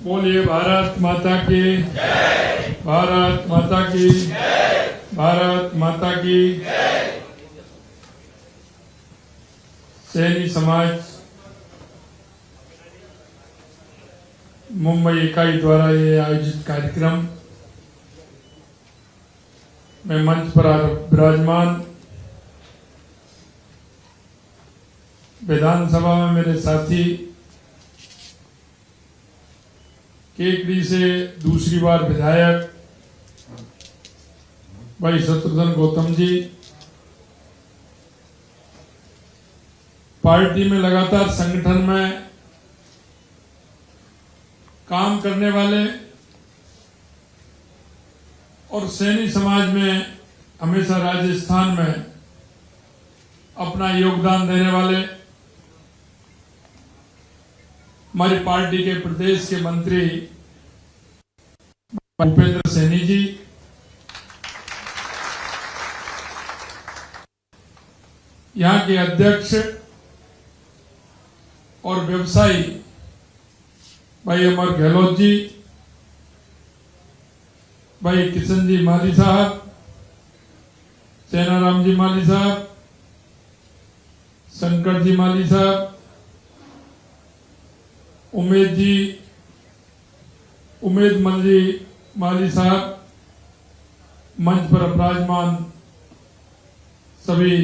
बोलिए भारत माता की जय। भारत माता की जय। भारत माता की जय। सैनी समाज मुंबई इकाई द्वारा ये आयोजित कार्यक्रम में मंच पर विराजमान विधानसभा में मेरे साथी केकड़ी से दूसरी बार विधायक भाई शत्रुघ्न गौतम जी, पार्टी में लगातार संगठन में काम करने वाले और सैनी समाज में हमेशा राजस्थान में अपना योगदान देने वाले हमारी पार्टी के प्रदेश के मंत्री भूपेंद्र सैनी जी, यहाँ के अध्यक्ष और व्यवसायी भाई अमर गहलोत जी, भाई किशन जी माली साहब, सेनाराम जी माली साहब, शंकर जी माली साहब, उमेद मल्ली माली साहब, मंच पर विराजमान सभी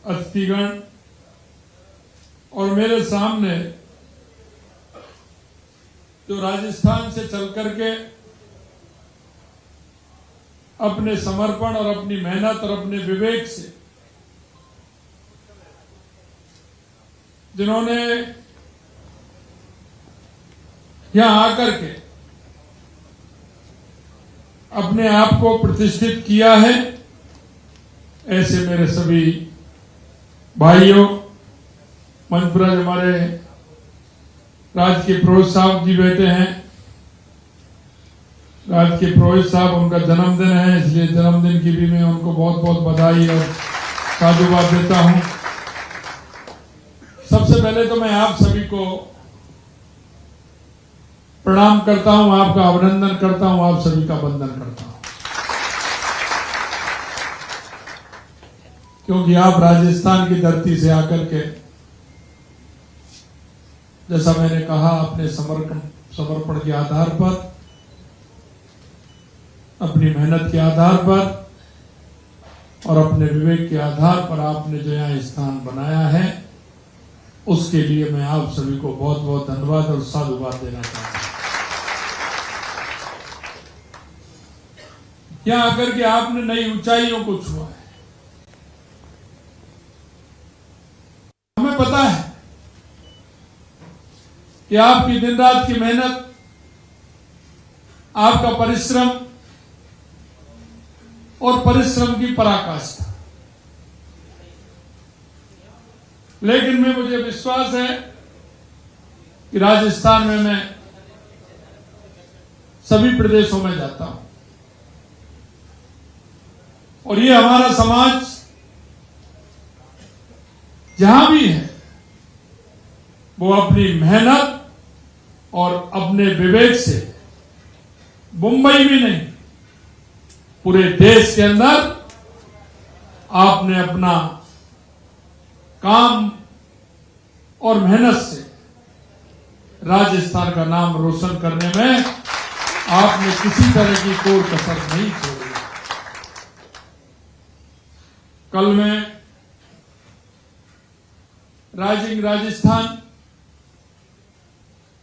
अतिथिगण और मेरे सामने जो राजस्थान से चल करके अपने समर्पण और अपनी मेहनत और अपने विवेक से जिन्होंने यहां आकर के अपने आप को प्रतिष्ठित किया है, ऐसे मेरे सभी भाइयों, मंच पर हमारे राज्य के पुरोहित साहब जी बैठे हैं। राज्य के पुरोहित साहब, उनका जन्मदिन है, इसलिए जन्मदिन की भी मैं उनको बहुत बहुत बधाई और साधुवाद देता हूं। सबसे पहले तो मैं आप सभी को प्रणाम करता हूं, आपका अभिनंदन करता हूं, आप सभी का वंदन करता हूं, क्योंकि आप राजस्थान की धरती से आकर के, जैसा मैंने कहा, अपने समर्पण के आधार पर, अपनी मेहनत के आधार पर और अपने विवेक के आधार पर आपने जो यहाँ स्थान बनाया है, उसके लिए मैं आप सभी को बहुत बहुत धन्यवाद और साधुवाद देना चाहता हूं। यहाँ आकर के आपने नई ऊंचाइयों को छुआ है। हमें पता है कि आपकी दिन रात की मेहनत, आपका परिश्रम और परिश्रम की पराकाष्ठा, लेकिन मुझे विश्वास है कि राजस्थान में मैं सभी प्रदेशों में जाता हूं और ये हमारा समाज जहां भी है वो अपनी मेहनत और अपने विवेक से मुंबई भी नहीं, पूरे देश के अंदर आपने अपना काम और मेहनत से राजस्थान का नाम रोशन करने में आपने किसी तरह की कोई कसर नहीं छोड़ी। कल मैं राइजिंग राजस्थान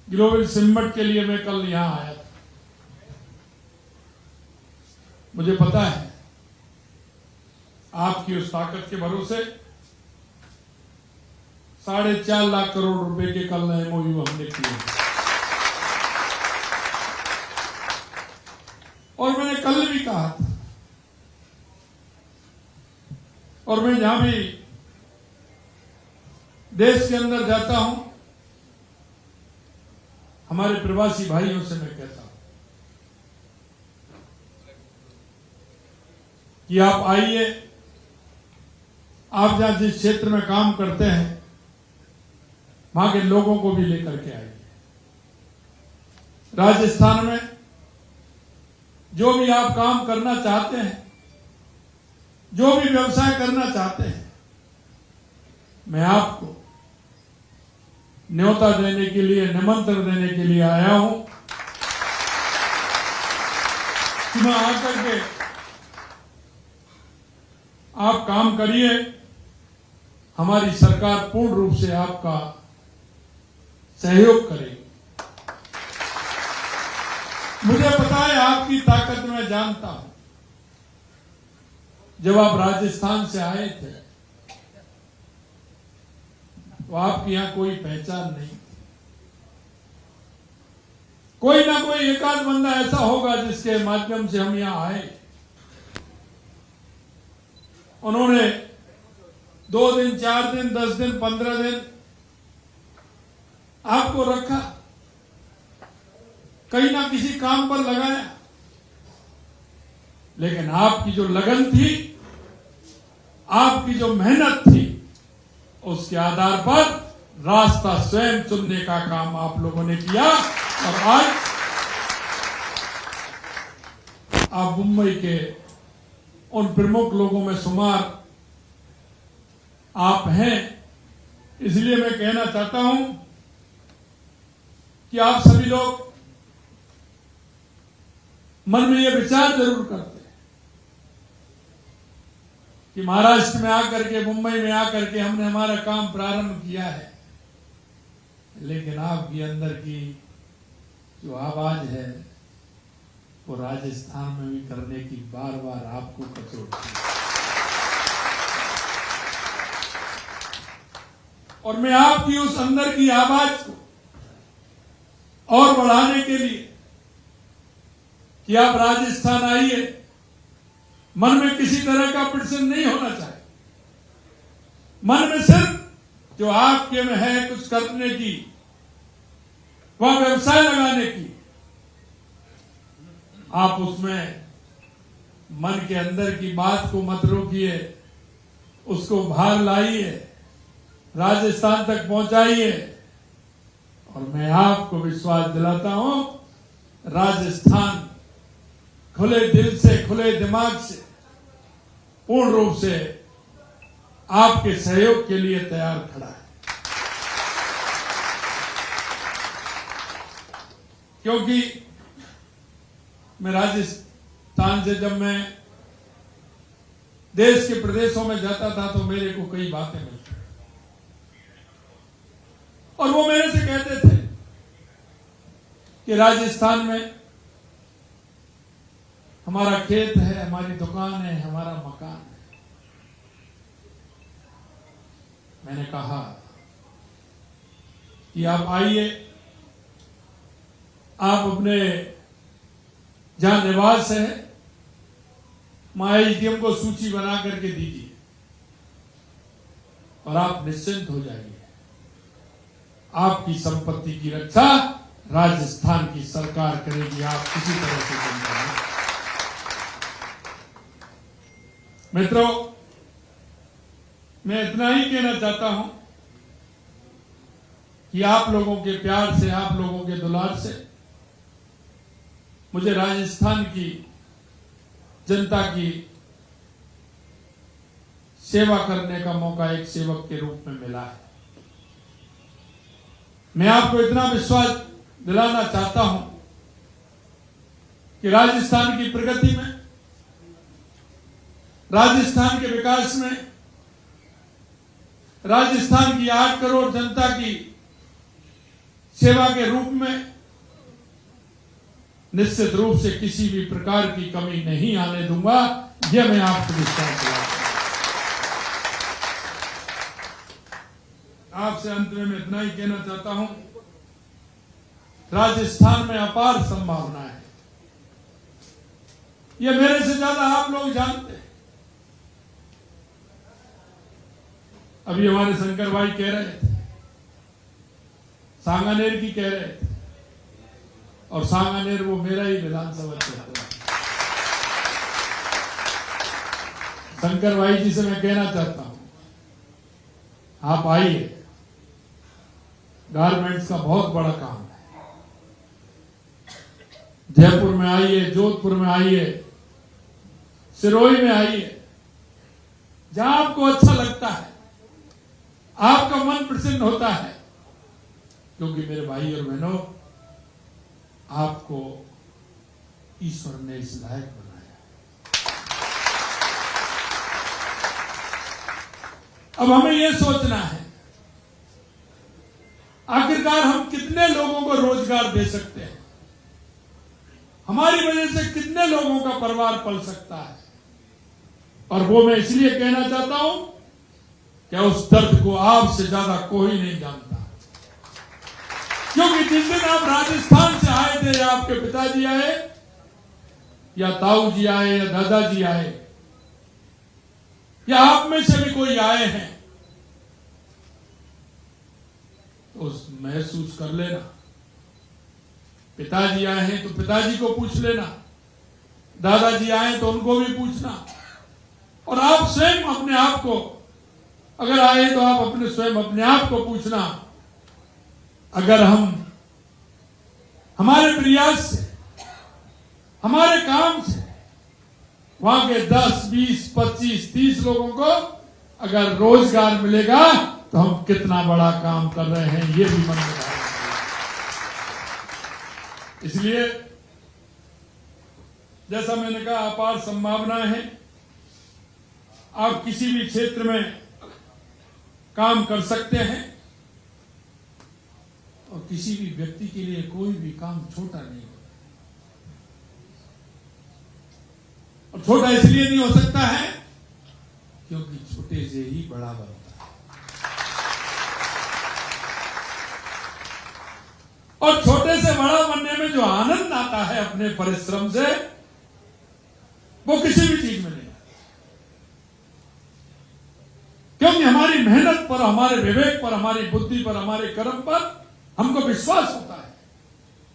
ग्लोबल समिट के लिए मैं कल यहां आया था। मुझे पता है आपकी उस ताकत के भरोसे 4.5 लाख करोड़ रुपए के कल एमओयू हमने किए और मैंने कल भी कहा था, और मैं जहां भी देश के अंदर जाता हूं, हमारे प्रवासी भाइयों से मैं कहता हूं कि आप आइए, आप जहां जिस क्षेत्र में काम करते हैं वहां के लोगों को भी लेकर के आइए। राजस्थान में जो भी आप काम करना चाहते हैं, जो भी व्यवसाय करना चाहते हैं, मैं आपको न्योता देने के लिए, निमंत्रण देने के लिए आया हूं कि मैं आकर के आप काम करिए। हमारी सरकार पूर्ण रूप से आपका सहयोग करेगी। मुझे पता है आपकी ताकत मैं जानता हूं। जब आप राजस्थान से आए थे तो आपके यहां कोई पहचान नहीं थी। कोई ना कोई एकाध बंदा ऐसा होगा जिसके माध्यम से हम यहां आए। उन्होंने 2 दिन, 4 दिन, 10 दिन, 15 दिन आपको रखा, कहीं ना किसी काम पर लगाया, लेकिन आपकी जो लगन थी, आपकी जो मेहनत थी, उसके आधार पर रास्ता स्वयं चुनने का काम आप लोगों ने किया। और आज आप मुंबई के उन प्रमुख लोगों में शुमार आप हैं। इसलिए मैं कहना चाहता हूं कि आप सभी लोग मन में यह विचार जरूर करते हैं कि महाराष्ट्र में आकर के, मुंबई में आकर के हमने हमारा काम प्रारंभ किया है, लेकिन आपकी अंदर की जो आवाज है वो राजस्थान में भी करने की बार बार आपको कचोटती है। और मैं आपकी उस अंदर की आवाज को और बढ़ाने के लिए कि आप राजस्थान आइए, मन में किसी तरह का प्रश्न नहीं होना चाहिए। मन में सिर्फ जो आपके में है कुछ करने की, वह व्यवसाय लगाने की, आप उसमें मन के अंदर की बात को मत रोकिए, उसको बाहर लाइए, राजस्थान तक पहुंचाइए। और मैं आपको विश्वास दिलाता हूं, राजस्थान खुले दिल से, खुले दिमाग से, पूर्ण रूप से आपके सहयोग के लिए तैयार खड़ा है। क्योंकि मैं राजस्थान से जब मैं देश के प्रदेशों में जाता था तो मेरे को कई बातें मिलती और वो मेरे से कहते थे कि राजस्थान में हमारा खेत है, हमारी दुकान है, हमारा मकान है। मैंने कहा कि आप आइए, आप अपने जहां निवास है एसडीएम को सूची बना करके दीजिए और आप निश्चिंत हो जाइए। आपकी संपत्ति की रक्षा राजस्थान की सरकार करेगी, आप किसी तरह से चिंता नहीं। मित्रों, मैं इतना ही कहना चाहता हूं कि आप लोगों के प्यार से, आप लोगों के दुलार से मुझे राजस्थान की जनता की सेवा करने का मौका एक सेवक के रूप में मिला है। मैं आपको इतना विश्वास दिलाना चाहता हूं कि राजस्थान की प्रगति में, राजस्थान के विकास में, राजस्थान की 8 करोड़ जनता की सेवा के रूप में निश्चित रूप से किसी भी प्रकार की कमी नहीं आने दूंगा। यह मैं आपको विश्वास दिलाता हूं। आपसे अंत में मैं इतना ही कहना चाहता हूं, राजस्थान में अपार संभावना है। यह मेरे से ज्यादा आप लोग जानते हैं। अभी हमारे शंकर भाई कह रहे थे, सांगानेर की कह रहे थे, और सांगानेर वो मेरा ही विधानसभा क्षेत्र है। शंकर भाई जी से मैं कहना चाहता हूं, आप आइए, गारमेंट्स का बहुत बड़ा काम है। जयपुर में आइए, जोधपुर में आइए, सिरोही में आइए, जहां आपको अच्छा लगता है, आपका मन प्रसन्न होता है, क्योंकि मेरे भाई और बहनों, आपको ईश्वर ने इस लायक बनाया। अब हमें यह सोचना है, आखिरकार हम कितने लोगों को रोजगार दे सकते हैं, हमारी वजह से कितने लोगों का परिवार पल सकता है। और वो मैं इसलिए कहना चाहता हूं कि उस दर्द को आपसे ज्यादा कोई नहीं जानता, क्योंकि जिस दिन आप राजस्थान से आए थे, या आपके पिताजी आए, या ताऊ जी आए, या दादाजी आए, या आप में से भी कोई आए हैं, तो महसूस कर लेना। पिताजी आए हैं तो पिताजी को पूछ लेना, दादाजी आए तो उनको भी पूछना, और आप स्वयं अपने आप को, अगर आए तो आप अपने स्वयं अपने आप को पूछना, अगर हम हमारे प्रयास से, हमारे काम से वहां के 10, 20, 25, 30 लोगों को अगर रोजगार मिलेगा तो हम कितना बड़ा काम कर रहे हैं, ये भी मन में रखना। इसलिए जैसा मैंने कहा, अपार संभावनाएं हैं। आप किसी भी क्षेत्र में काम कर सकते हैं, और किसी भी व्यक्ति के लिए कोई भी काम छोटा नहीं होता। और छोटा इसलिए नहीं हो सकता है क्योंकि छोटे से ही बड़ा बनता है। और छोटे से बड़ा बनने में जो आनंद आता है अपने परिश्रम से, वो किसी भी चीज में नहीं आता, क्योंकि हमारी मेहनत पर, हमारे विवेक पर, हमारी बुद्धि पर, हमारे कर्म पर हमको विश्वास होता है।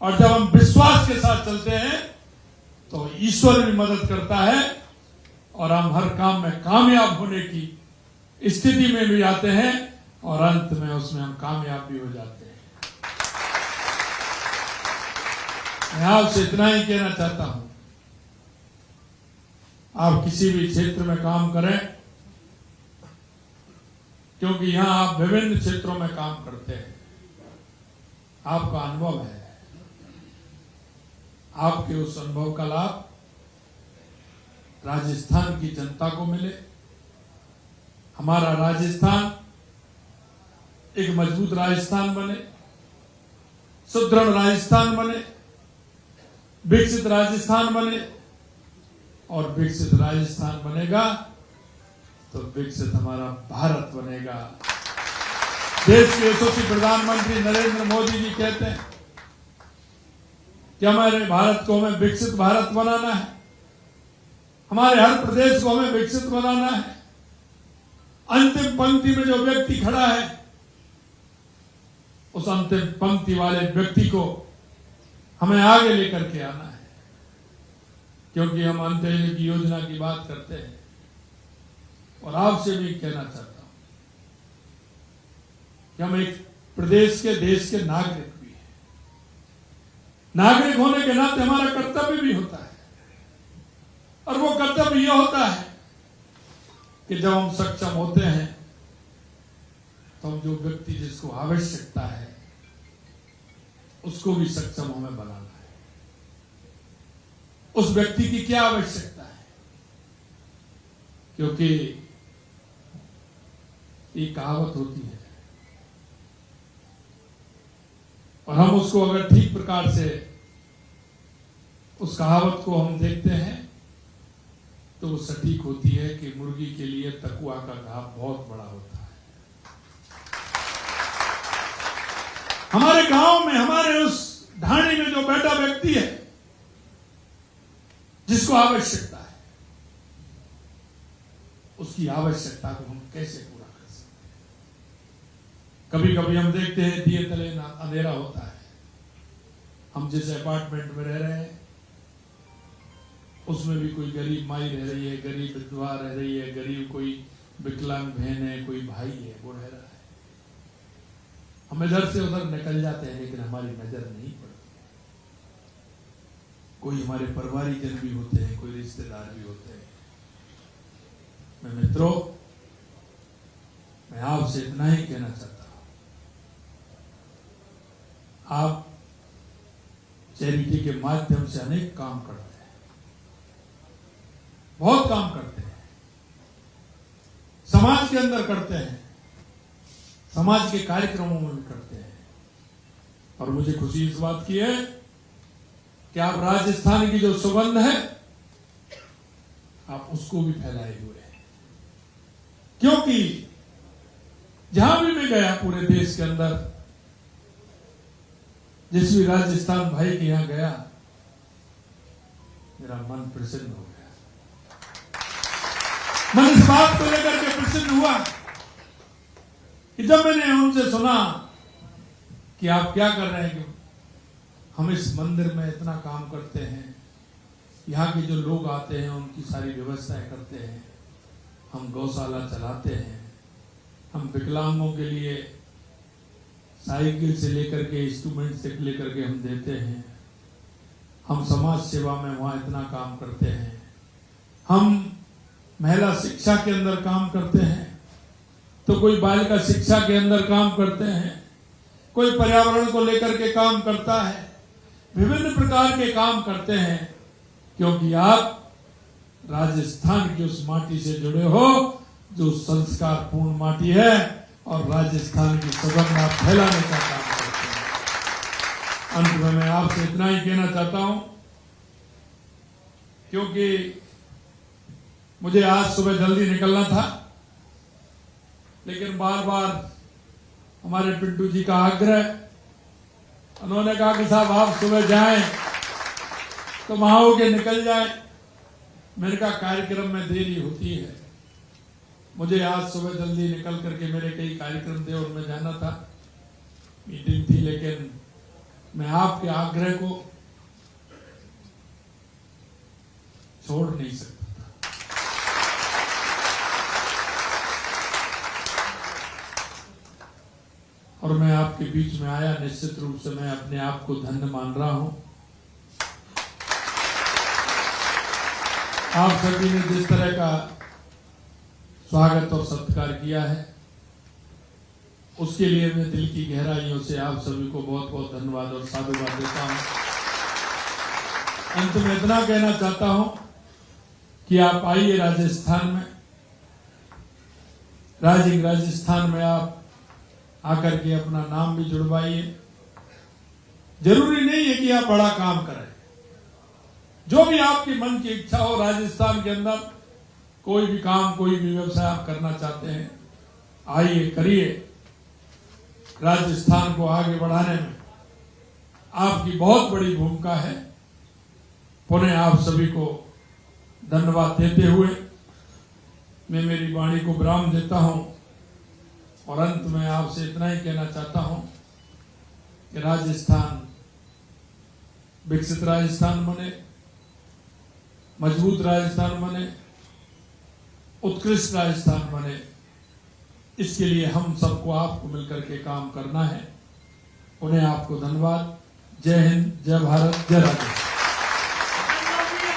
और जब हम विश्वास के साथ चलते हैं तो ईश्वर भी मदद करता है, और हम हर काम में कामयाब होने की स्थिति में भी आते हैं, और अंत में उसमें हम कामयाब भी हो जाते हैं। मैं आपसे इतना ही कहना चाहता हूं, आप किसी भी क्षेत्र में काम करें, क्योंकि यहां आप विभिन्न क्षेत्रों में काम करते हैं, आपका अनुभव है, आपके उस अनुभव का लाभ राजस्थान की जनता को मिले। हमारा राजस्थान एक मजबूत राजस्थान बने, सुदृढ़ राजस्थान बने, विकसित राजस्थान बने, और विकसित राजस्थान बनेगा तो विकसित हमारा भारत बनेगा। देश के यशस्वी प्रधानमंत्री नरेंद्र मोदी जी कहते हैं कि हमारे भारत को हमें विकसित भारत बनाना है, हमारे हर प्रदेश को हमें विकसित बनाना है। अंतिम पंक्ति में जो व्यक्ति खड़ा है, उस अंतिम पंक्ति वाले व्यक्ति को हमें आगे लेकर के आना है, क्योंकि हम अंत्योदय की योजना की बात करते हैं। और आपसे भी कहना चाहता हूं कि हम एक प्रदेश के, देश के नागरिक भी हैं। नागरिक होने के नाते हमारा कर्तव्य भी होता है, और वो कर्तव्य यह होता है कि जब हम सक्षम होते हैं तो हम जो व्यक्ति जिसको आवश्यकता है उसको भी सक्षम हमें बनाना है। उस व्यक्ति की क्या आवश्यकता है, क्योंकि एक कहावत होती है, और हम उसको अगर ठीक प्रकार से उस कहावत को हम देखते हैं तो वो सटीक होती है कि मुर्गी के लिए तकुआ का घाव बहुत बड़ा होता है। हमारे गांव में, हमारे उस ढाणी में जो बैठा व्यक्ति है जिसको आवश्यकता है, उसकी आवश्यकता को हम कैसे पूरा कर सकते हैं। कभी कभी हम देखते हैं दिए तले अंधेरा होता है। हम जिस अपार्टमेंट में रह रहे हैं उसमें भी कोई गरीब माई रह रही है, गरीब विधवा रह रही है, गरीब कोई विकलांग बहन है, कोई भाई है, वो रह रहा है। हम इधर से उधर निकल जाते हैं लेकिन हमारी नजर नहीं पड़ती। कोई हमारे परिवारिकजन भी होते हैं, कोई रिश्तेदार भी होते हैं। मैं मित्रों, मैं आपसे इतना ही कहना चाहता हूं, आप चैरिटी के माध्यम से अनेक काम करते हैं, बहुत काम करते हैं, समाज के अंदर करते हैं, समाज के कार्यक्रमों में भी करते हैं। और मुझे खुशी इस बात की है कि आप राजस्थान की जो सुगंध है आप उसको भी फैलाए हुए हैं। क्योंकि जहां भी मैं गया पूरे देश के अंदर, जिस भी राजस्थान भाई के यहां गया, मेरा मन प्रसन्न हो गया। मन इस बात को लेकर के प्रसन्न हुआ कि जब मैंने उनसे सुना कि आप क्या कर रहे हैं, कि हम इस मंदिर में इतना काम करते हैं, यहाँ के जो लोग आते हैं उनकी सारी व्यवस्थाएं करते हैं, हम गौशाला चलाते हैं, हम विकलांगों के लिए साइकिल से लेकर के इंस्ट्रूमेंट से लेकर के हम देते हैं, हम समाज सेवा में वहां इतना काम करते हैं, हम महिला शिक्षा के अंदर काम करते हैं, तो कोई बालिका शिक्षा के अंदर काम करते हैं, कोई पर्यावरण को लेकर के काम करता है, विभिन्न प्रकार के काम करते हैं। क्योंकि आप राजस्थान की उस माटी से जुड़े हो जो संस्कार पूर्ण माटी है, और राजस्थान की सुगंध आप फैलाने का काम करते हैं। अंत में मैं आपसे इतना ही कहना चाहता हूं, क्योंकि मुझे आज सुबह जल्दी निकलना था, लेकिन बार बार हमारे पिंटू जी का आग्रह, उन्होंने कहा कि साहब आप सुबह जाएं तो वहां होके निकल जाए। मेरे का कार्यक्रम में देरी होती है, मुझे आज सुबह जल्दी निकल करके मेरे कई कार्यक्रम थे और मैं जाना था, मीटिंग थी, लेकिन मैं आपके आग्रह को छोड़ नहीं सकता। और मैं आपके बीच में आया, निश्चित रूप से मैं अपने आप को धन्य मान रहा हूं। आप सभी ने जिस तरह का स्वागत और सत्कार किया है, उसके लिए मैं दिल की गहराइयों से आप सभी को बहुत बहुत धन्यवाद और साधुवाद देता हूं। अंत में इतना कहना चाहता हूं कि आप आइए राजस्थान में, राजस्थान में आप आकर के अपना नाम भी जुड़वाइए। जरूरी नहीं है कि आप बड़ा काम करें, जो भी आपके मन की इच्छा हो, राजस्थान के अंदर कोई भी काम, कोई भी व्यवसाय आप करना चाहते हैं, आइए करिए। राजस्थान को आगे बढ़ाने में आपकी बहुत बड़ी भूमिका है। पुनः आप सभी को धन्यवाद देते हुए मैं मेरी वाणी को विराम देता हूं, और अंत में आपसे इतना ही कहना चाहता हूं कि राजस्थान विकसित राजस्थान बने, मजबूत राजस्थान बने, उत्कृष्ट राजस्थान बने। इसके लिए हम सबको आपको मिलकर के काम करना है। उन्हें आपको धन्यवाद। जय हिंद, जय भारत, जय राजस्थान।